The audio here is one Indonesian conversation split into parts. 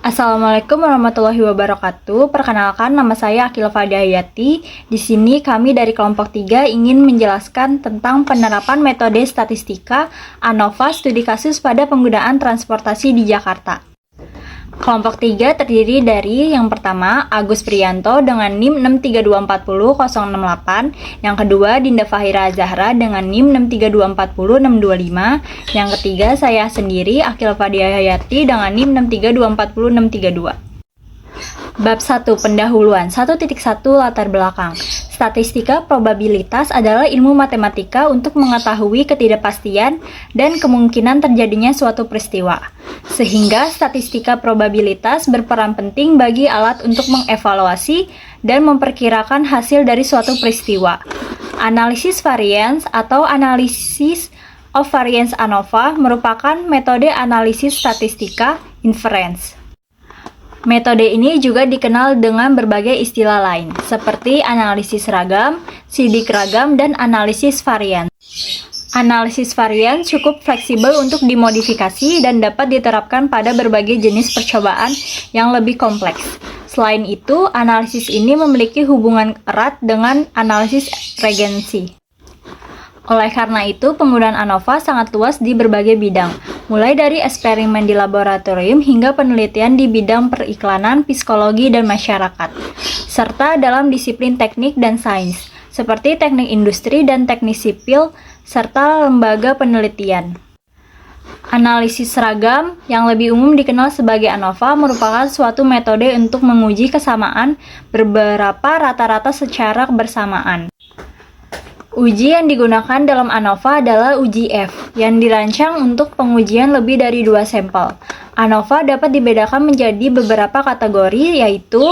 Assalamualaikum warahmatullahi wabarakatuh. Perkenalkan, nama saya Akil Fadayati. Di sini kami dari kelompok 3 ingin menjelaskan tentang penerapan metode statistika ANOVA studi kasus pada penggunaan transportasi di Jakarta. Kelompok 3 terdiri dari yang pertama Agus Priyanto dengan NIM 63240-068, yang kedua Dinda Fahira Zahra dengan NIM 63240-625, yang ketiga saya sendiri Akil Fadiyahayati dengan NIM 63240-632. Bab 1. Pendahuluan 1.1 Latar belakang. Statistika probabilitas adalah ilmu matematika untuk mengetahui ketidakpastian dan kemungkinan terjadinya suatu peristiwa. Sehingga statistika probabilitas berperan penting bagi alat untuk mengevaluasi dan memperkirakan hasil dari suatu peristiwa. Analisis variance atau analisis of variance ANOVA merupakan metode analisis statistika inference. Metode ini juga dikenal dengan berbagai istilah lain, seperti analisis ragam, sidik ragam, dan analisis varian. Analisis varian cukup fleksibel untuk dimodifikasi dan dapat diterapkan pada berbagai jenis percobaan yang lebih kompleks. Selain itu, analisis ini memiliki hubungan erat dengan analisis regensi. Oleh karena itu, penggunaan ANOVA sangat luas di berbagai bidang, mulai dari eksperimen di laboratorium hingga penelitian di bidang periklanan, psikologi, dan masyarakat, serta dalam disiplin teknik dan sains, seperti teknik industri dan teknik sipil, serta lembaga penelitian. Analisis ragam, yang lebih umum dikenal sebagai ANOVA, merupakan suatu metode untuk menguji kesamaan beberapa rata-rata secara bersamaan. Uji yang digunakan dalam ANOVA adalah uji F, yang dirancang untuk pengujian lebih dari 2 sampel. ANOVA dapat dibedakan menjadi beberapa kategori, yaitu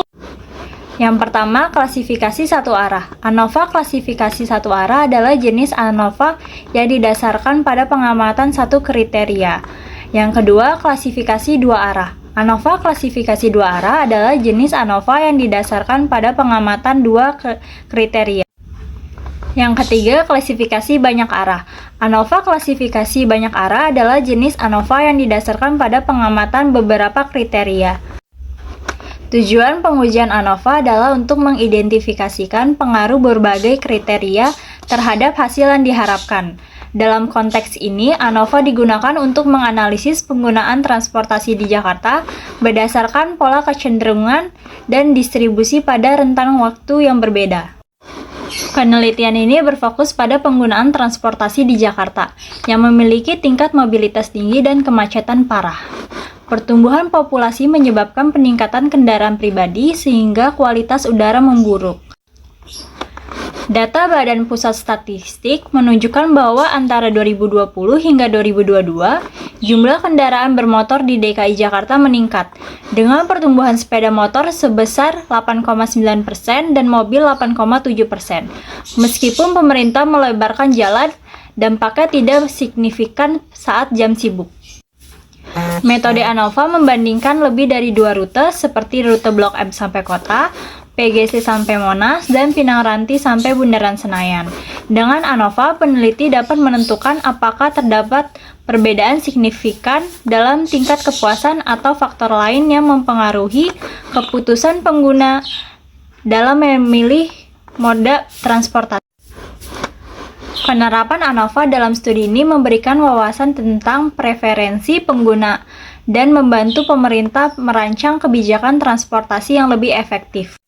yang pertama, klasifikasi satu arah. ANOVA klasifikasi satu arah adalah jenis ANOVA yang didasarkan pada pengamatan satu kriteria. Yang kedua, klasifikasi dua arah. ANOVA klasifikasi dua arah adalah jenis ANOVA yang didasarkan pada pengamatan dua kriteria. Yang ketiga, klasifikasi banyak arah. ANOVA klasifikasi banyak arah adalah jenis ANOVA yang didasarkan pada pengamatan beberapa kriteria. Tujuan pengujian ANOVA adalah untuk mengidentifikasikan pengaruh berbagai kriteria terhadap hasil yang diharapkan. Dalam konteks ini, ANOVA digunakan untuk menganalisis penggunaan transportasi di Jakarta berdasarkan pola kecenderungan dan distribusi pada rentang waktu yang berbeda. Penelitian ini berfokus pada penggunaan transportasi di Jakarta yang memiliki tingkat mobilitas tinggi dan kemacetan parah. Pertumbuhan populasi menyebabkan peningkatan kendaraan pribadi sehingga kualitas udara memburuk. Data Badan Pusat Statistik menunjukkan bahwa antara 2020 hingga 2022, jumlah kendaraan bermotor di DKI Jakarta meningkat, dengan pertumbuhan sepeda motor sebesar 8,9% dan mobil 8,7%. Meskipun pemerintah melebarkan jalan, dampaknya tidak signifikan saat jam sibuk. Metode ANOVA membandingkan lebih dari 2 rute seperti rute Blok M sampai kota, PGC sampai Monas, dan Pinang Ranti sampai Bundaran Senayan. Dengan ANOVA, peneliti dapat menentukan apakah terdapat perbedaan signifikan dalam tingkat kepuasan atau faktor lain yang mempengaruhi keputusan pengguna dalam memilih moda transportasi. Penerapan ANOVA dalam studi ini memberikan wawasan tentang preferensi pengguna dan membantu pemerintah merancang kebijakan transportasi yang lebih efektif,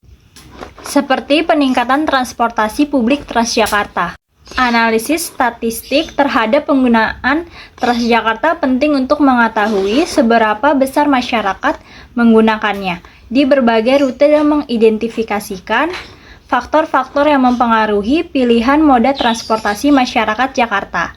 seperti peningkatan transportasi publik Transjakarta. Analisis statistik terhadap penggunaan Transjakarta penting untuk mengetahui seberapa besar masyarakat menggunakannya di berbagai rute dan mengidentifikasikan faktor-faktor yang mempengaruhi pilihan moda transportasi masyarakat Jakarta.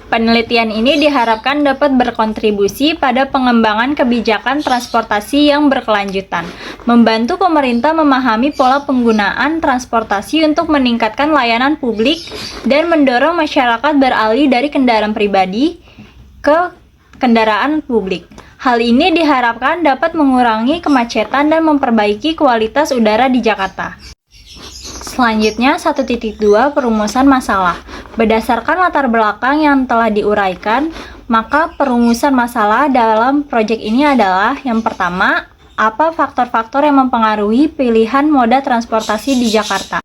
Penelitian ini diharapkan dapat berkontribusi pada pengembangan kebijakan transportasi yang berkelanjutan, membantu pemerintah memahami pola penggunaan transportasi untuk meningkatkan layanan publik dan mendorong masyarakat beralih dari kendaraan pribadi ke kendaraan publik. Hal ini diharapkan dapat mengurangi kemacetan dan memperbaiki kualitas udara di Jakarta. Selanjutnya, 1.2 Perumusan masalah. Berdasarkan latar belakang yang telah diuraikan, maka perumusan masalah dalam proyek ini adalah yang pertama, apa faktor-faktor yang mempengaruhi pilihan moda transportasi di Jakarta?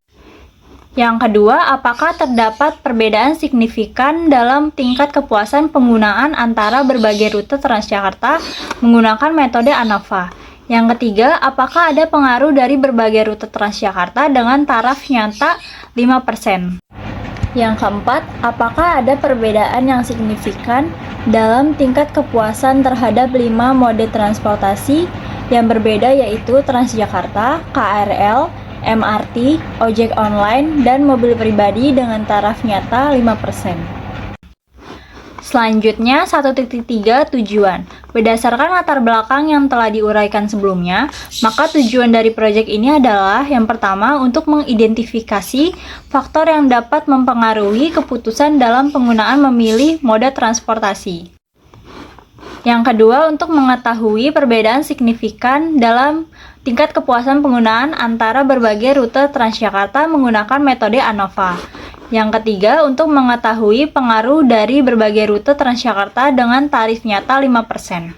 Yang kedua, apakah terdapat perbedaan signifikan dalam tingkat kepuasan penggunaan antara berbagai rute Transjakarta menggunakan metode ANOVA? Yang ketiga, apakah ada pengaruh dari berbagai rute Transjakarta dengan taraf nyata 5%? Yang keempat, apakah ada perbedaan yang signifikan dalam tingkat kepuasan terhadap 5 mode transportasi yang berbeda yaitu Transjakarta, KRL, MRT, ojek online, dan mobil pribadi dengan taraf nyata 5%. Selanjutnya, 1.3 tujuan. Berdasarkan latar belakang yang telah diuraikan sebelumnya, maka tujuan dari proyek ini adalah yang pertama untuk mengidentifikasi faktor yang dapat mempengaruhi keputusan dalam penggunaan memilih moda transportasi. Yang kedua, untuk mengetahui perbedaan signifikan dalam tingkat kepuasan penggunaan antara berbagai rute Transjakarta menggunakan metode ANOVA. Yang ketiga, untuk mengetahui pengaruh dari berbagai rute Transjakarta dengan tarif nyata 5%.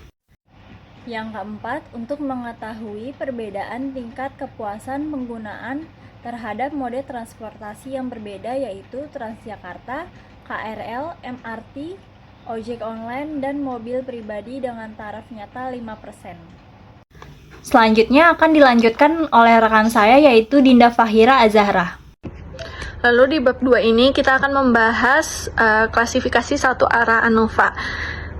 Yang keempat, untuk mengetahui perbedaan tingkat kepuasan penggunaan terhadap mode transportasi yang berbeda yaitu Transjakarta, KRL, MRT, ojek online, dan mobil pribadi dengan taraf nyata 5%. Selanjutnya akan dilanjutkan oleh rekan saya yaitu Dinda Fahira Azahra. Lalu di bab 2 ini kita akan membahas klasifikasi satu arah ANOVA.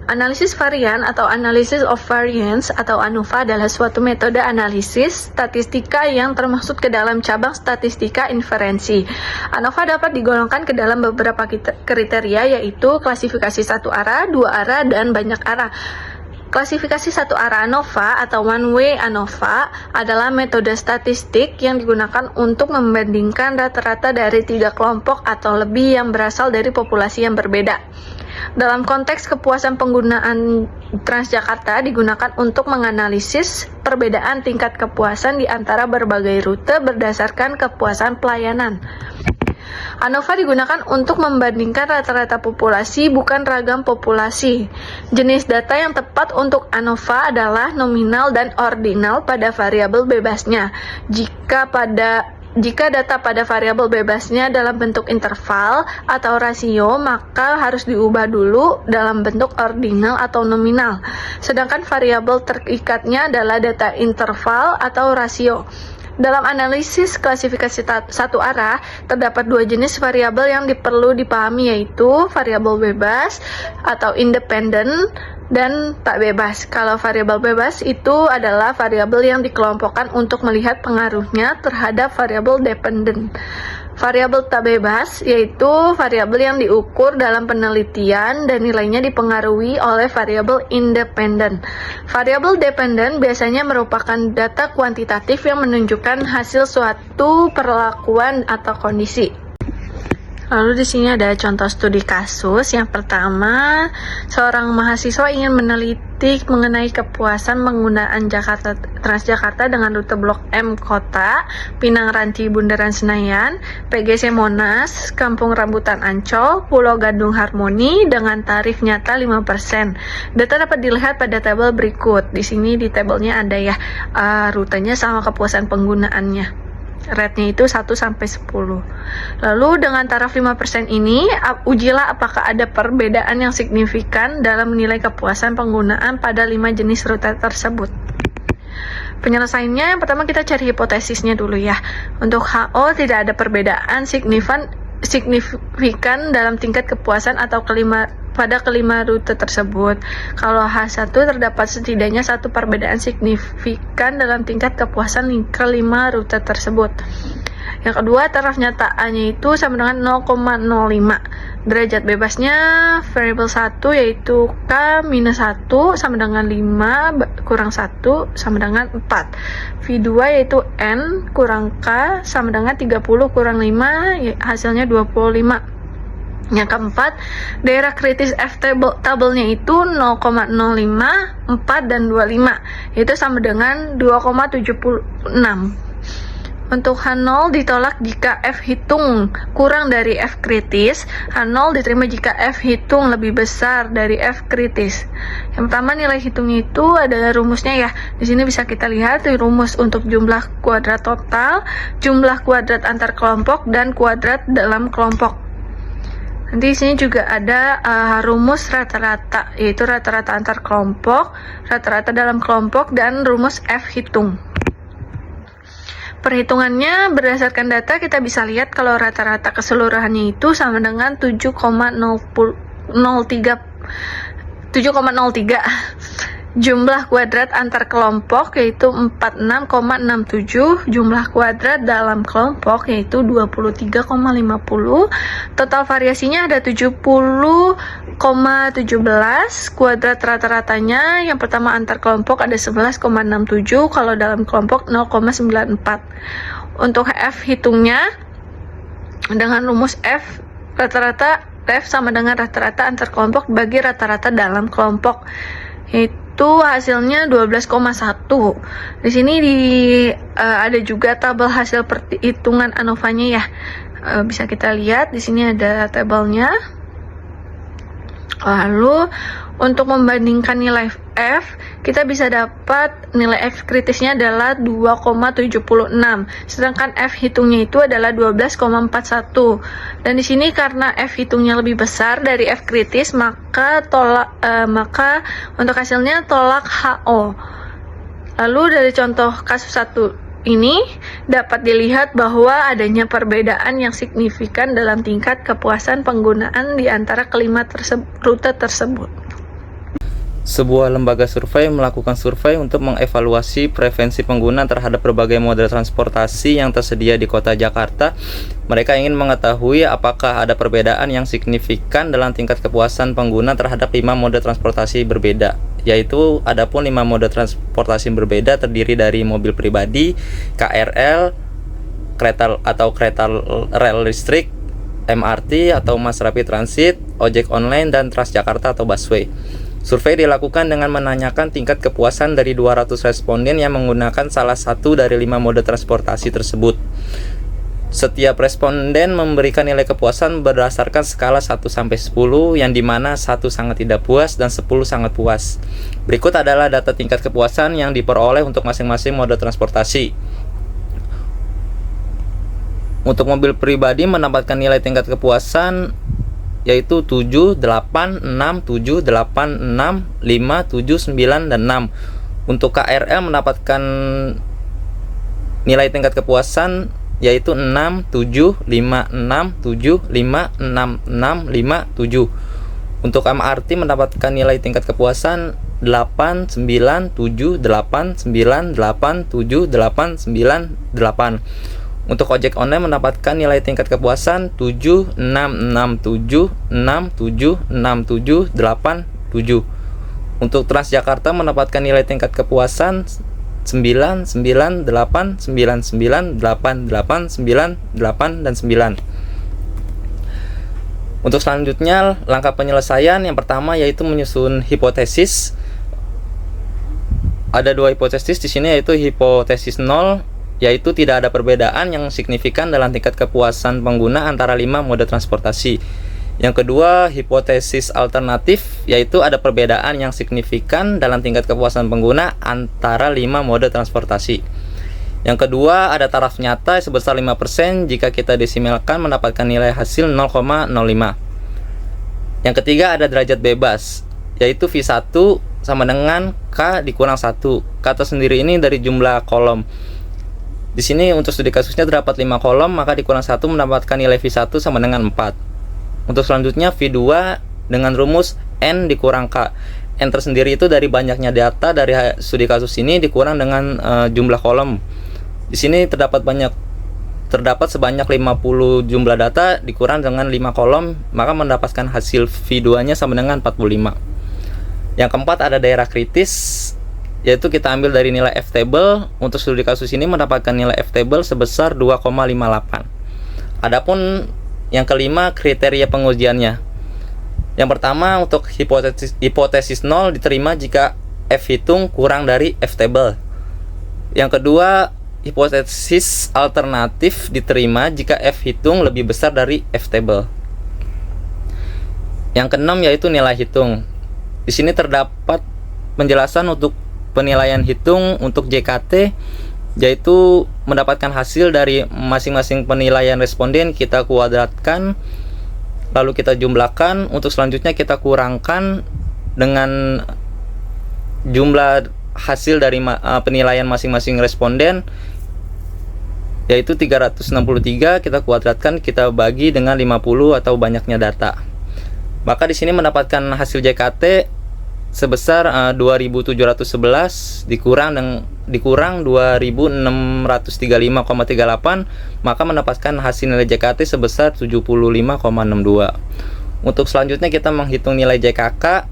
Analisis varian atau Analysis of Variance atau ANOVA adalah suatu metode analisis statistika yang termasuk ke dalam cabang statistika inferensi. ANOVA dapat digolongkan ke dalam beberapa kriteria yaitu klasifikasi satu arah, dua arah, dan banyak arah. Klasifikasi satu arah ANOVA atau one way ANOVA adalah metode statistik yang digunakan untuk membandingkan rata-rata dari 3 kelompok atau lebih yang berasal dari populasi yang berbeda. Dalam konteks kepuasan penggunaan Transjakarta digunakan untuk menganalisis perbedaan tingkat kepuasan di antara berbagai rute berdasarkan kepuasan pelayanan. ANOVA digunakan untuk membandingkan rata-rata populasi, bukan ragam populasi. Jenis data yang tepat untuk ANOVA adalah nominal dan ordinal pada variabel bebasnya. Jika data pada variabel bebasnya dalam bentuk interval atau rasio, maka harus diubah dulu dalam bentuk ordinal atau nominal. Sedangkan variabel terikatnya adalah data interval atau rasio. Dalam analisis klasifikasi satu arah, terdapat 2 jenis variabel yang perlu dipahami yaitu variabel bebas atau independen dan tak bebas. Kalau variabel bebas itu adalah variabel yang dikelompokkan untuk melihat pengaruhnya terhadap variabel dependen. Variabel tak bebas yaitu variabel yang diukur dalam penelitian dan nilainya dipengaruhi oleh variabel independen. Variabel dependen biasanya merupakan data kuantitatif yang menunjukkan hasil suatu perlakuan atau kondisi. Lalu di sini ada contoh studi kasus. Yang pertama, seorang mahasiswa ingin meneliti mengenai kepuasan penggunaan Transjakarta dengan rute Blok M Kota, Pinang Ranti Bundaran Senayan, PGC Monas, Kampung Rambutan Ancol, Pulau Gadung Harmoni dengan tarif nyata 5%. Data dapat dilihat pada tabel berikut. Di sini di tabelnya ada ya rutenya sama kepuasan penggunaannya. Rate-nya itu 1-10. Lalu dengan taraf 5% ini, ujilah apakah ada perbedaan yang signifikan dalam menilai kepuasan penggunaan pada 5 jenis rute tersebut. Penyelesaiannya, yang pertama kita cari hipotesisnya dulu ya. Untuk HO tidak ada perbedaan signifikan dalam tingkat kepuasan atau pada kelima rute tersebut. Kalau H1 terdapat setidaknya satu perbedaan signifikan dalam tingkat kepuasan kelima rute tersebut. Yang kedua, taraf nyataannya itu sama dengan 0,05. Derajat bebasnya variabel 1 yaitu K-1 sama dengan 5 kurang 1 sama dengan 4. V2 yaitu N kurang K sama dengan 30 kurang 5 hasilnya 25. Yang keempat, daerah kritis F tabelnya itu 0,05, 4, dan 25, yaitu sama dengan 2,76. Untuk H0 ditolak jika F hitung kurang dari F kritis. H0 diterima jika F hitung lebih besar dari F kritis. Yang pertama, nilai hitungnya itu ada rumusnya ya. Di sini bisa kita lihat rumus untuk jumlah kuadrat total, jumlah kuadrat antar kelompok, dan kuadrat dalam kelompok. Nanti di sini juga ada rumus rata-rata, yaitu rata-rata antar kelompok, rata-rata dalam kelompok, dan rumus F hitung. Perhitungannya berdasarkan data kita bisa lihat kalau rata-rata keseluruhannya itu sama dengan 7,03. Jumlah kuadrat antar kelompok yaitu 46,67, jumlah kuadrat dalam kelompok yaitu 23,50. Total variasinya ada 70,17. Kuadrat rata-ratanya yang pertama antar kelompok ada 11,67, kalau dalam kelompok 0,94. Untuk F hitungnya dengan rumus F rata-rata, F sama dengan rata-rata antar kelompok bagi rata-rata dalam kelompok, yaitu hasilnya 12,1. Di sini ada juga tabel hasil perhitungan ANOVA-nya ya. Bisa kita lihat di sini ada tabelnya. Lalu untuk membandingkan nilai F, kita bisa dapat nilai F kritisnya adalah 2,76, sedangkan F hitungnya itu adalah 12,41. Dan di sini karena F hitungnya lebih besar dari F kritis, maka untuk hasilnya tolak HO. Lalu dari contoh kasus 1 ini dapat dilihat bahwa adanya perbedaan yang signifikan dalam tingkat kepuasan penggunaan di antara kelima rute tersebut. Sebuah lembaga survei melakukan survei untuk mengevaluasi preferensi pengguna terhadap berbagai moda transportasi yang tersedia di kota Jakarta. Mereka ingin mengetahui apakah ada perbedaan yang signifikan dalam tingkat kepuasan pengguna terhadap 5 moda transportasi berbeda, yaitu adapun 5 moda transportasi berbeda terdiri dari mobil pribadi, KRL, kereta rel listrik, MRT atau Mass Rapid Transit, ojek online, dan Transjakarta atau busway. Survei dilakukan dengan menanyakan tingkat kepuasan dari 200 responden yang menggunakan salah satu dari 5 mode transportasi tersebut. Setiap responden memberikan nilai kepuasan berdasarkan skala 1-10, yang dimana 1 sangat tidak puas dan 10 sangat puas. Berikut adalah data tingkat kepuasan yang diperoleh untuk masing-masing mode transportasi. Untuk mobil pribadi mendapatkan nilai tingkat kepuasan yaitu 7, 8, 6, 7, 8, 6, 5, 7, 9, dan 6. Untuk KRL mendapatkan nilai tingkat kepuasan yaitu 6, 7, 5, 6, 7, 5, 6, 6, 5, 7. Untuk MRT mendapatkan nilai tingkat kepuasan 8, 9, 7, 8, 9, 8, 7, 8, 9, 8. Untuk ojek online mendapatkan nilai tingkat kepuasan 7, 6, 6, 7, 6, 7, 6, 7, 8, 7. Untuk Transjakarta mendapatkan nilai tingkat kepuasan 9, 9, 8, 9, 9, 8, 8, 9, 8, dan 9. Untuk selanjutnya, langkah penyelesaian yang pertama yaitu menyusun hipotesis. Ada 2 hipotesis di sini, yaitu hipotesis 0, yaitu tidak ada perbedaan yang signifikan dalam tingkat kepuasan pengguna antara 5 mode transportasi. Yang kedua, hipotesis alternatif, yaitu ada perbedaan yang signifikan dalam tingkat kepuasan pengguna antara 5 mode transportasi. Yang kedua, ada taraf nyata sebesar 5% jika kita desimalkan mendapatkan nilai hasil 0,05. Yang ketiga, ada derajat bebas, yaitu V1 sama dengan K dikurang 1. K sendiri ini dari jumlah kolom. Di sini untuk studi kasusnya terdapat 5 kolom, maka dikurang 1 mendapatkan nilai V1 sama dengan 4. Untuk selanjutnya V2 dengan rumus N dikurang K. N tersendiri itu dari banyaknya data dari studi kasus ini dikurang dengan jumlah kolom. Di sini terdapat sebanyak 50 jumlah data dikurang dengan 5 kolom, maka mendapatkan hasil V2-nya sama dengan 45. Yang keempat ada daerah kritis, yaitu kita ambil dari nilai F-table. Untuk studi kasus ini mendapatkan nilai F-table sebesar 2,58. Adapun yang kelima, kriteria pengujiannya. Yang pertama, untuk hipotesis 0 diterima jika F hitung kurang dari F-table. Yang kedua, hipotesis alternatif diterima jika F hitung lebih besar dari F table. Yang keenam yaitu nilai hitung. Di sini terdapat penjelasan untuk penilaian hitung untuk JKT, yaitu mendapatkan hasil dari masing-masing penilaian responden, kita kuadratkan, lalu kita jumlahkan. Untuk selanjutnya kita kurangkan dengan jumlah hasil dari penilaian masing-masing responden, yaitu 363, kita kuadratkan, kita bagi dengan 50 atau banyaknya data. Maka di sini mendapatkan hasil JKT sebesar 2711 dikurang 2635,38, maka mendapatkan hasil nilai JKT sebesar 75,62. Untuk selanjutnya kita menghitung nilai JKK.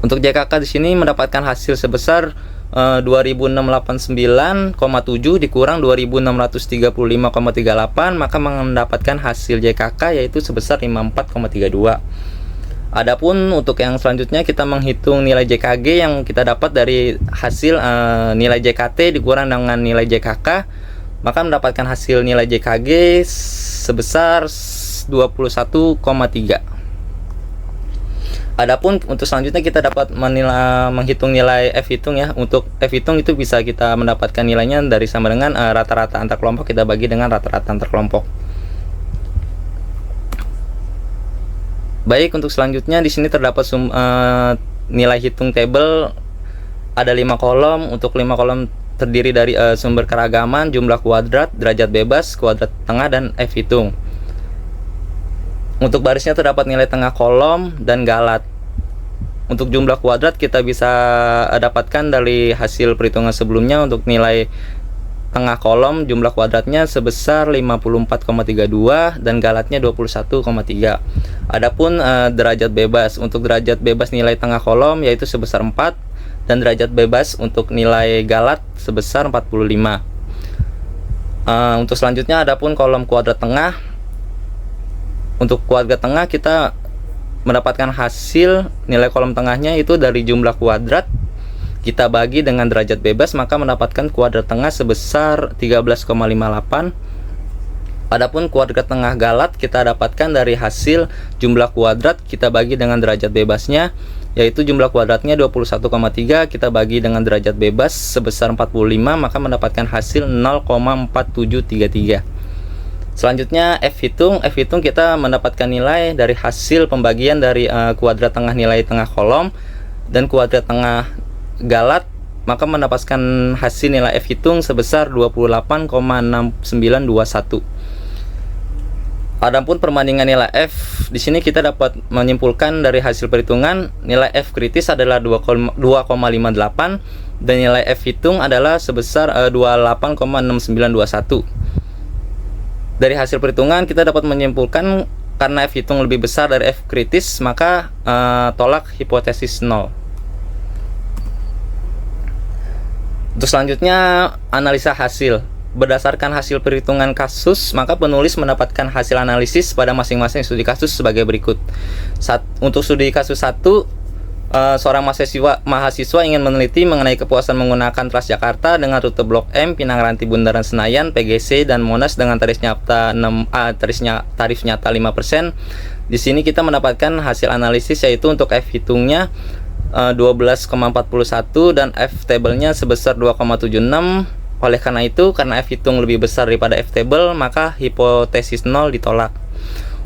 Untuk JKK di sini mendapatkan hasil sebesar 2689,7 dikurang 2635,38, maka mendapatkan hasil JKK yaitu sebesar 54,32. Adapun untuk yang selanjutnya kita menghitung nilai JKG yang kita dapat dari hasil nilai JKT dikurang dengan nilai JKK, maka mendapatkan hasil nilai JKG sebesar 21,3. Adapun untuk selanjutnya kita dapat menghitung nilai F hitung ya. Untuk F hitung itu bisa kita mendapatkan nilainya dari sama dengan rata-rata antar kelompok kita bagi dengan rata-rata antar kelompok. Baik, untuk selanjutnya di sini terdapat nilai hitung table ada 5 kolom. Untuk 5 kolom terdiri dari sumber keragaman, jumlah kuadrat, derajat bebas, kuadrat tengah, dan F hitung. Untuk barisnya terdapat nilai tengah kolom dan galat. Untuk jumlah kuadrat kita bisa dapatkan dari hasil perhitungan sebelumnya. Untuk nilai tengah kolom jumlah kuadratnya sebesar 54,32 dan galatnya 21,3. Adapun derajat bebas, untuk derajat bebas nilai tengah kolom yaitu sebesar 4 dan derajat bebas untuk nilai galat sebesar 45. Untuk selanjutnya adapun kolom kuadrat tengah. Untuk kuadrat tengah kita mendapatkan hasil nilai kolom tengahnya itu dari jumlah kuadrat kita bagi dengan derajat bebas, maka mendapatkan kuadrat tengah sebesar 13,58. Adapun kuadrat tengah galat kita dapatkan dari hasil jumlah kuadrat kita bagi dengan derajat bebasnya, yaitu jumlah kuadratnya 21,3 kita bagi dengan derajat bebas sebesar 45, maka mendapatkan hasil 0,4733. Selanjutnya F hitung kita mendapatkan nilai dari hasil pembagian dari kuadrat tengah nilai tengah kolom dan kuadrat tengah galat, maka mendapatkan hasil nilai F hitung sebesar 28,6921. Adapun perbandingan nilai F di sini kita dapat menyimpulkan dari hasil perhitungan nilai F kritis adalah 2,58 dan nilai F hitung adalah sebesar 28,6921. Dari hasil perhitungan kita dapat menyimpulkan karena F hitung lebih besar dari F kritis, maka tolak hipotesis 0. Untuk selanjutnya analisa hasil. Berdasarkan hasil perhitungan kasus, maka penulis mendapatkan hasil analisis pada masing-masing studi kasus sebagai berikut. Untuk studi kasus 1, seorang mahasiswa ingin meneliti mengenai kepuasan menggunakan Transjakarta dengan rute Blok M, Pinang Ranti, Bundaran Senayan, PGC, dan Monas dengan tarif nyata 5%. Di sini kita mendapatkan hasil analisis yaitu untuk F hitungnya 12,41 dan F table-nya sebesar 2,76. Oleh karena itu, karena F hitung lebih besar daripada F table, maka hipotesis 0 ditolak.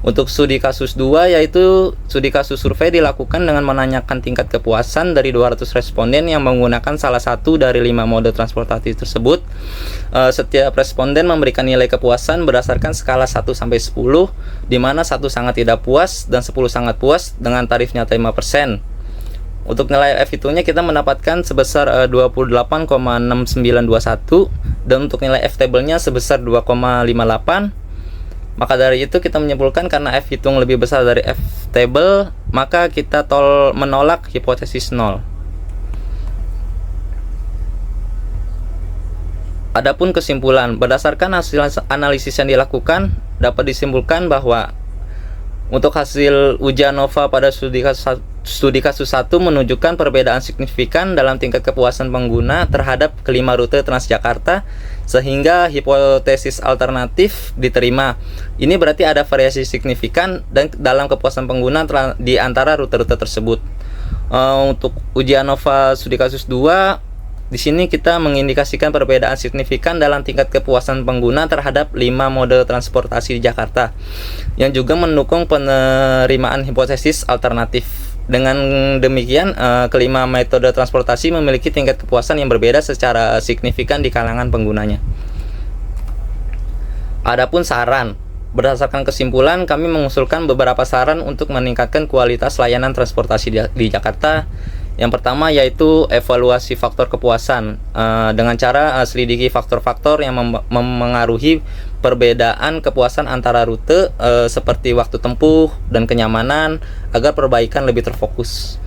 Untuk studi kasus 2 yaitu studi kasus survei dilakukan dengan menanyakan tingkat kepuasan dari 200 responden yang menggunakan salah satu dari 5 mode transportasi tersebut. Setiap responden memberikan nilai kepuasan berdasarkan skala 1 sampai 10, di mana 1 sangat tidak puas dan 10 sangat puas dengan tarif nyata 5%. Untuk nilai F hitungnya kita mendapatkan sebesar 28,6921 dan untuk nilai F table-nya sebesar 2,58. Maka dari itu kita menyimpulkan karena F hitung lebih besar dari F table, maka kita menolak hipotesis 0. Adapun kesimpulan, berdasarkan hasil analisis yang dilakukan, dapat disimpulkan bahwa untuk hasil uji ANOVA pada studi studi kasus 1 menunjukkan perbedaan signifikan dalam tingkat kepuasan pengguna terhadap kelima rute Transjakarta sehingga hipotesis alternatif diterima. Ini berarti ada variasi signifikan dan dalam kepuasan pengguna di antara rute-rute tersebut. Untuk uji ANOVA studi kasus 2, di sini kita mengindikasikan perbedaan signifikan dalam tingkat kepuasan pengguna terhadap 5 mode transportasi di Jakarta yang juga mendukung penerimaan hipotesis alternatif. Dengan demikian, kelima metode transportasi memiliki tingkat kepuasan yang berbeda secara signifikan di kalangan penggunanya. Adapun saran, berdasarkan kesimpulan kami mengusulkan beberapa saran untuk meningkatkan kualitas layanan transportasi di Jakarta. Yang pertama yaitu evaluasi faktor kepuasan dengan cara selidiki faktor-faktor yang memengaruhi perbedaan kepuasan antara rute seperti waktu tempuh dan kenyamanan agar perbaikan lebih terfokus.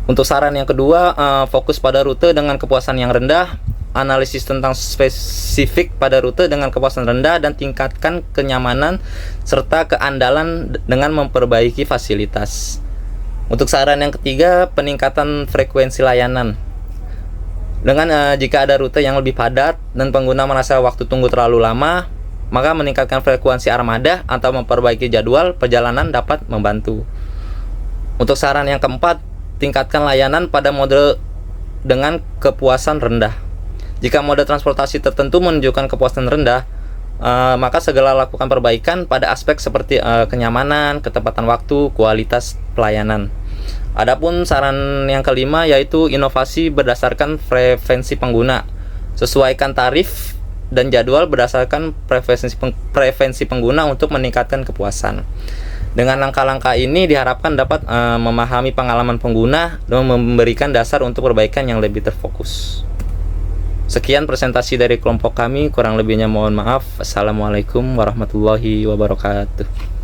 Untuk saran yang kedua, fokus pada rute dengan kepuasan yang rendah, analisis tentang spesifik pada rute dengan kepuasan rendah dan tingkatkan kenyamanan serta keandalan dengan memperbaiki fasilitas. Untuk saran yang ketiga, peningkatan frekuensi layanan. Dengan jika ada rute yang lebih padat dan pengguna merasa waktu tunggu terlalu lama, maka meningkatkan frekuensi armada atau memperbaiki jadwal perjalanan dapat membantu. Untuk saran yang keempat, tingkatkan layanan pada mode dengan kepuasan rendah. Jika mode transportasi tertentu menunjukkan kepuasan rendah, maka segera lakukan perbaikan pada aspek seperti kenyamanan, ketepatan waktu, kualitas pelayanan. Adapun saran yang kelima yaitu inovasi berdasarkan preferensi pengguna. Sesuaikan tarif dan jadwal berdasarkan preferensi pengguna untuk meningkatkan kepuasan. Dengan langkah-langkah ini diharapkan dapat memahami pengalaman pengguna dan memberikan dasar untuk perbaikan yang lebih terfokus. Sekian presentasi dari kelompok kami, kurang lebihnya mohon maaf. Assalamualaikum warahmatullahi wabarakatuh.